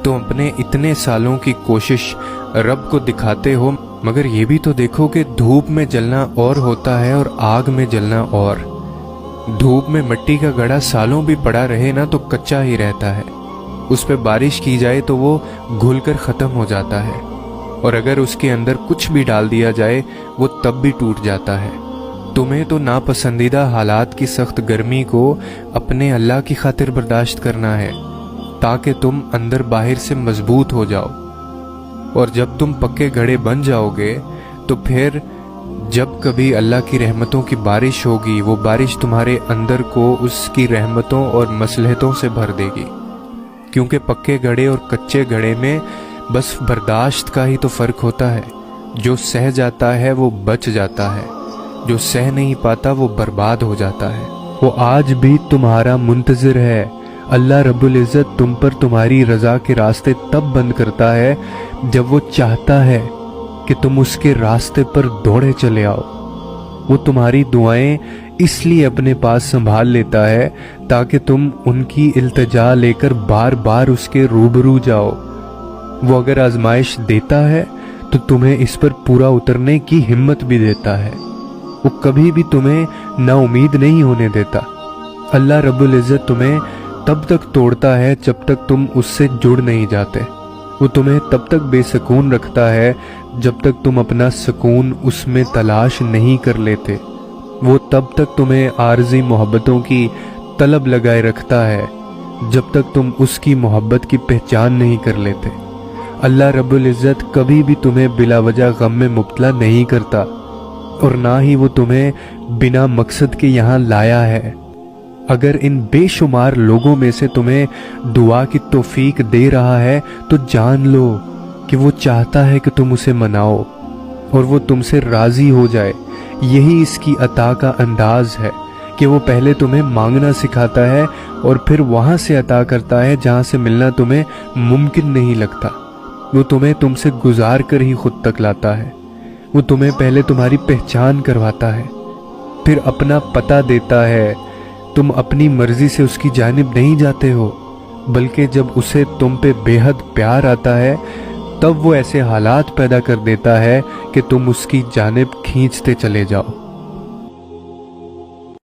तुम अपने इतने सालों की कोशिश रब को दिखाते हो, मगर ये भी तो देखो कि धूप में जलना और होता है और आग में जलना और। धूप में मिट्टी का घड़ा सालों भी पड़ा रहे ना तो कच्चा ही रहता है, उस पे बारिश की जाए तो वो घुलकर ख़त्म हो जाता है, और अगर उसके अंदर कुछ भी डाल दिया जाए वो तब भी टूट जाता है। तुम्हें तो नापसंदीदा हालात की सख्त गर्मी को अपने अल्लाह की खातिर बर्दाश्त करना है ताकि तुम अंदर बाहर से मजबूत हो जाओ, और जब तुम पक्के घड़े बन जाओगे तो फिर जब कभी अल्लाह की रहमतों की बारिश होगी, वो बारिश तुम्हारे अंदर को उसकी रहमतों और मसलहतों से भर देगी। क्योंकि पक्के घड़े और कच्चे घड़े में बस बर्दाश्त का ही तो फ़र्क होता है। जो सह जाता है वो बच जाता है, जो सह नहीं पाता वो बर्बाद हो जाता है। वो आज भी तुम्हारा मुंतज़िर है। अल्लाह रब्बुल इज़्ज़त तुम पर तुम्हारी रज़ा के रास्ते तब बंद करता है जब वो चाहता है कि तुम उसके रास्ते पर दौड़े चले आओ। वो तुम्हारी दुआएं इसलिए अपने पास संभाल लेता है ताकि तुम उनकी इल्तिजा लेकर बार बार उसके रूबरू जाओ। वो अगर आजमाइश देता है तो तुम्हें इस पर पूरा उतरने की हिम्मत भी देता है। वो कभी भी तुम्हें नाउमीद नहीं होने देता। अल्लाह रब्बुल इज़्ज़त तुम्हें तब तक तोड़ता है जब तक तुम उससे जुड़ नहीं जाते। वो तुम्हें तब तक बेसुकून रखता है जब तक तुम अपना सुकून उसमें तलाश नहीं कर लेते। वो तब तक तुम्हें आरज़ी मोहब्बतों की तलब लगाए रखता है जब तक तुम उसकी मोहब्बत की पहचान नहीं कर लेते। अल्लाह रब्बुल इज़्ज़त कभी भी तुम्हें बिला वजह गम में मुब्तला नहीं करता, और ना ही वो तुम्हें बिना मकसद के यहाँ लाया है। अगर इन बेशुमार लोगों में से तुम्हें दुआ की तौफीक दे रहा है तो जान लो कि वो चाहता है कि तुम उसे मनाओ और वो तुमसे राज़ी हो जाए। यही इसकी अता का अंदाज है कि वो पहले तुम्हें मांगना सिखाता है और फिर वहाँ से अता करता है जहाँ से मिलना तुम्हें मुमकिन नहीं लगता। वो तुम्हें तुमसे गुजार कर ही खुद तक लाता है। वो तुम्हें पहले तुम्हारी पहचान करवाता है, फिर अपना पता देता है। तुम अपनी मर्जी से उसकी जानिब नहीं जाते हो, बल्कि जब उसे तुम पे बेहद प्यार आता है तब वो ऐसे हालात पैदा कर देता है कि तुम उसकी जानिब खींचते चले जाओ।